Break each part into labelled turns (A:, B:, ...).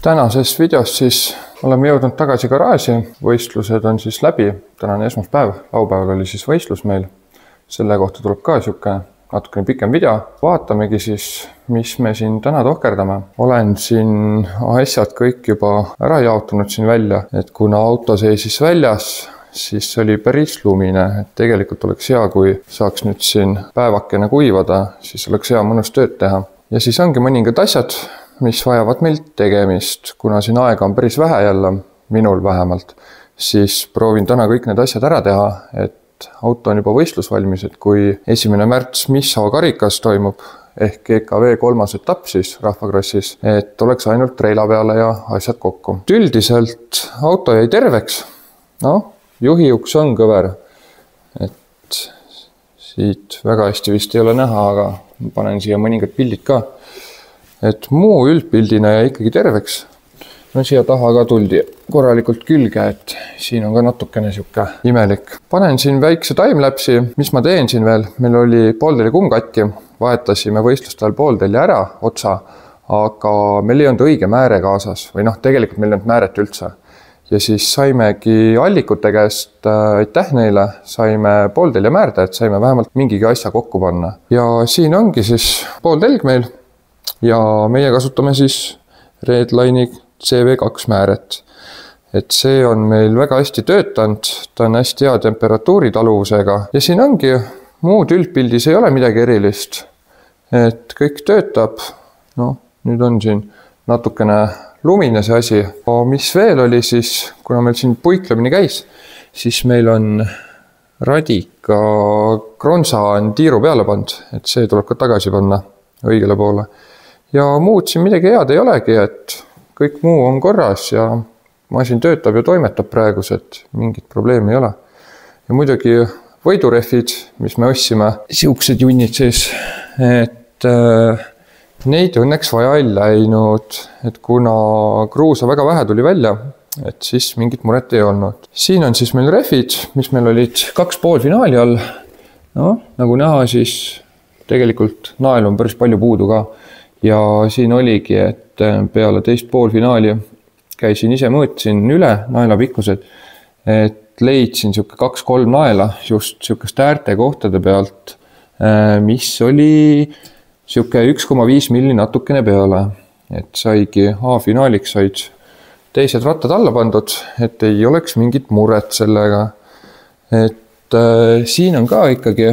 A: Tänases videos siis oleme jõudnud tagasi garaaži. Võistlused on siis läbi. Tänane esmaspäev. Laupäeval oli siis võistlus meil. Selle kohta tuleb ka natukene pikem video. Vaatamegi siis, mis me siin täna tohkerdame. Olen siin asjad kõik juba ära jaotunud siin välja, et kuna auto seisis väljas, siis oli päris lumine. Tegelikult oleks hea, kui saaks nüüd siin päevakene kuivada, siis oleks hea mõnus tööd teha. Ja siis ongi mõningad asjad, mis vajavad meilt tegemist. Kuna siin aega on päris vähe jälle, minul vähemalt, siis proovin täna kõik need asjad ära teha, et auto on juba võistlus valmis, et kui 1. märts Misso karikas toimub, ehk EKV 3. etapp siis Rahvakrossis, et oleks ainult treila peale ja asjad kokku. Üldiselt auto jäi terveks. Juhi uks on kõver, et siit väga hästi vist ei ole näha, aga panen siia mõningad pildid ka. Et muu üldpildina jäi ikkagi terveks. Siia taha ka tuldi korralikult külge, et siin on ka natukene siuke imelik. Panen siin väikse timelapsi, mis ma teen siin veel. Meil oli pooltelje kumm katki, vahetasime võistlustel pooltelje ära otsa, aga meil ei olnud õige määre kaasas või tegelikult meil ei olnud määret üldse. Ja siis saimegi allikute käest, aitäh neile, saime pooltelje määrde, et saime vähemalt mingigi asja kokku panna. Ja siin ongi siis pooltelg meil. Ja meie kasutame siis Redline'i CV2 määret. Et see on meil väga hästi töötanud, ta on hästi hea temperatuuri taluvusega. Ja siin ongi, muud üldpildis ei ole midagi erilist. Et kõik töötab, nüüd on siin natukene lumine see asi. Mis veel oli siis, kuna meil siin puiklemine käis, siis meil on radika kronsa on tiiru peale pand, et see tuleb ka tagasi panna õigele poole. Ja muud siin midagi head ei olegi, et kõik muu on korras ja masin töötab ja toimetab praegus, et mingit probleemi ei ole. Ja muidugi võidurehvid, mis me ostsime, siuksed junnid siis, et neid õnneks vaja ei läinud, et kuna kruusa väga vähe tuli välja, et siis mingit muret ei olnud. Siin on siis meil rehvid, mis meil olid 2 poolfinaali all. Nagu näha, siis tegelikult naelu on päris palju puudu ka. Ja siin oligi, et peale teist poolfinaali käisin ise mõõtsin üle naelapikkused, et leidsin 2-3 naela just siukeste äärte kohtade pealt, mis oli 1,5 milli natukene peale. Et saigi A-finaaliks said teised rattad alla pandud, et ei oleks mingit muret sellega. Et siin on ka ikkagi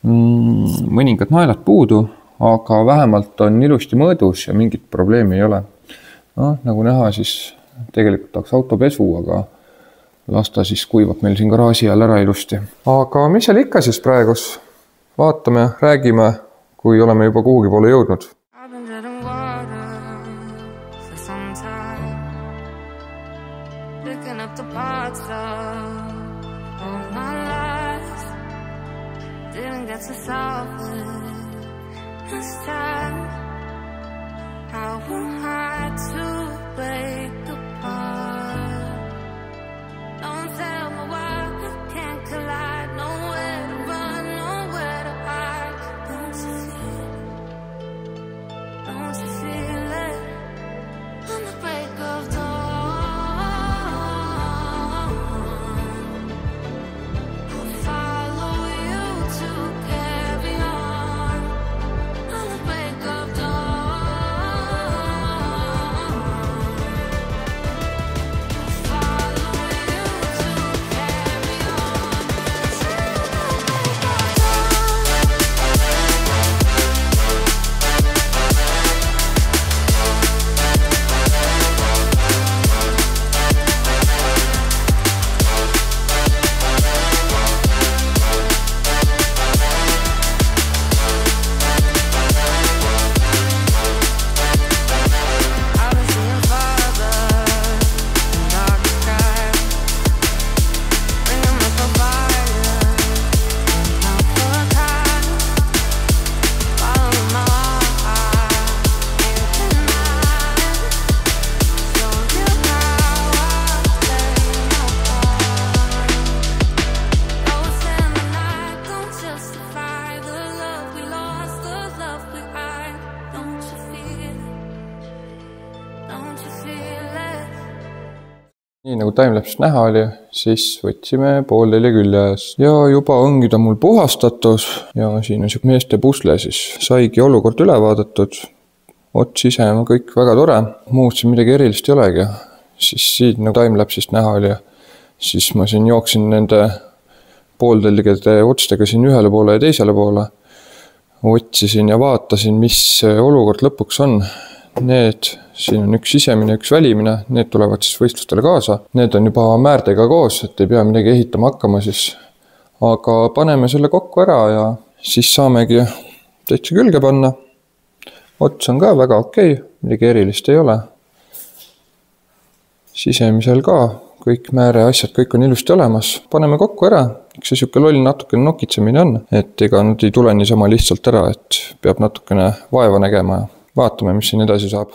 A: mõningad naelad puudu, aga vähemalt on ilusti mõõdus ja mingit probleemi ei ole. Nagu näha, siis tegelikult tahaks autopesu, aga las ta siis kuivab meil siin garaaži all ära ilusti. Aga mis seal ikka siis praegus? Vaatame, räägime, kui oleme juba kuhugi poole jõudnud. Nii nagu timelapsist näha oli, siis võtsime 3:30 küljes ja juba ongi ta mul puhastatud ja siin on siuke meeste pusle, siis saigi olukord üle vaadatud. Ots ise on kõik väga tore, muud siin midagi erilist ei olegi. Siis siin nagu timelapsist näha oli, siis ma siin jooksin nende pooltelgede otstega siin ühele poole ja teisele poole. Otsisin ja vaatasin, mis olukord lõpuks on. Need, siin on üks sisemine, üks välimine, need tulevad siis võistlustele kaasa. Need on juba määrdega koos, et ei pea midagi ehitama hakkama siis. Aga paneme selle kokku ära ja siis saamegi täitsa külge panna. Ots on ka väga okei, midagi erilist ei ole. Sisemisel ka, kõik määre asjad, kõik on ilusti olemas. Paneme kokku ära, eks see siuke loll natukene nokitsemine on, et ega nad ei tule niisama lihtsalt ära, et peab natukene vaeva nägema. Vaatame, mis siin edasi saab.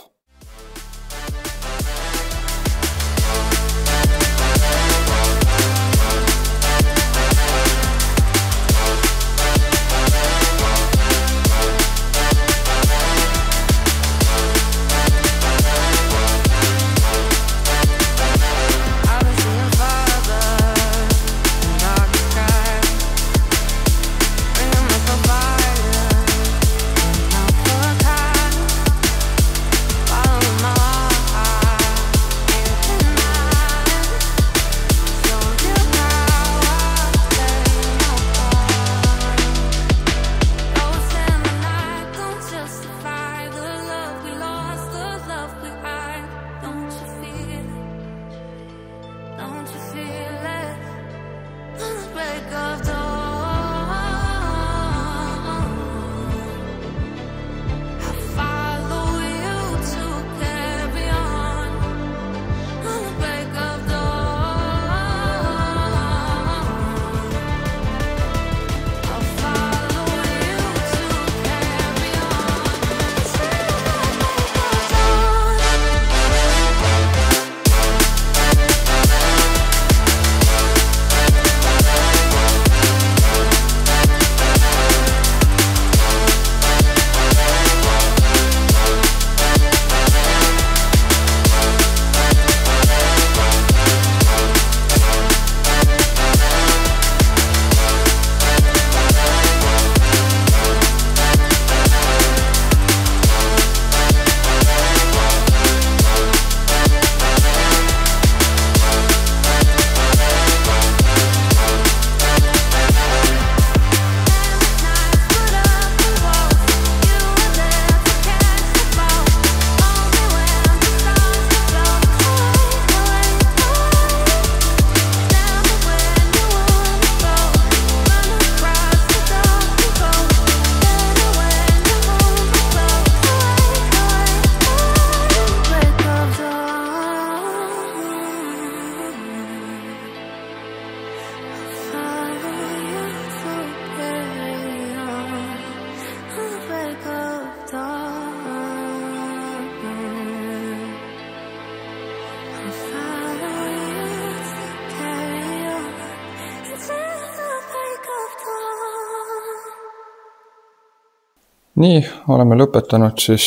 A: Nii, oleme lõpetanud siis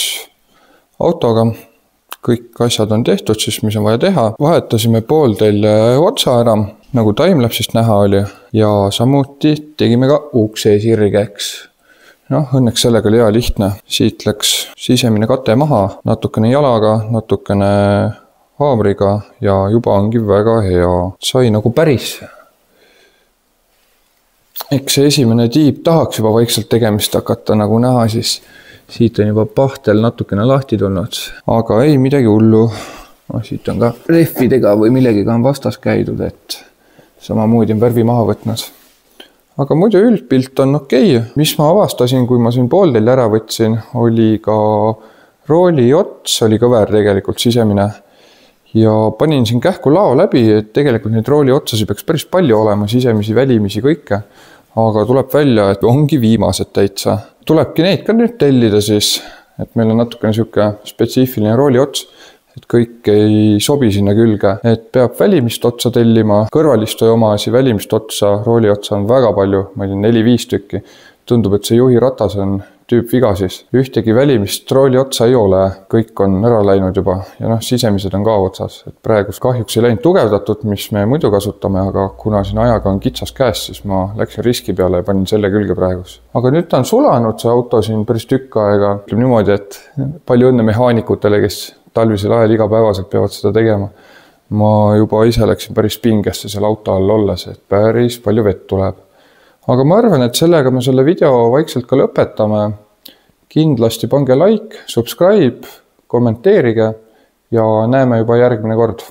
A: autoga. Kõik asjad on tehtud siis, mis on vaja teha. Vahetasime pooltelje otsa ära, nagu timelapsist näha oli. Ja samuti tegime ka ukse sirgeks. Õnneks sellega oli hea lihtne. Siit läks sisemine kate maha, natukene jalaga, natukene haamriga ja juba ongi väga hea. Sai nagu päris. Eks see esimene tiib tahaks juba vaikselt tegemist hakata, nagu näha, siis siit on juba pahtel natukene lahti tulnud. Aga ei midagi hullu. Siit on ka rehvidega või millegiga on vastas käidud, et samamoodi on värvi maha võtnud. Aga muidu üldpilt on okei. Mis ma avastasin, kui ma siin pooltelje ära võtsin, oli ka rooli ots, oli kõver tegelikult sisemine. Ja panin siin kähku lao läbi, et tegelikult neid rooli otsasi peaks päris palju olema, sisemisi, välimisi, kõike. Aga tuleb välja, et ongi viimased täitsa. Tulebki neid ka nüüd tellida siis, et meil on natukene siuke spetsiifiline rooli ots, et kõik ei sobi sinna külge. Et peab välimist otsa tellima, kõrvalistoja omasi, välimist otsa, rooli otsa on väga palju, ma ei tea, 4-5 tükki. Tundub, et see juhi ratas on tüüpviga siis. Ühtegi välimist rooli otsa ei ole, kõik on ära läinud juba ja sisemised on ka otsas. Et praegu kahjuks ei läinud tugevdatud, mis me muidu kasutame, aga kuna siin ajaga on kitsas käes, siis ma läksin riski peale ja panin selle külge praegus. Aga nüüd ta on sulanud, see auto siin päris tükk aega. Ütleb niimoodi, et palju õnne mehaanikutele, kes talvisel ajal igapäevaselt peavad seda tegema. Ma juba ise läksin päris pingesse selle auto all olles, et päris palju vett tuleb. Aga ma arvan, et sellega me selle video vaikselt ka lõpetame. Kindlasti pange like, subscribe, kommenteerige ja näeme juba järgmine kord.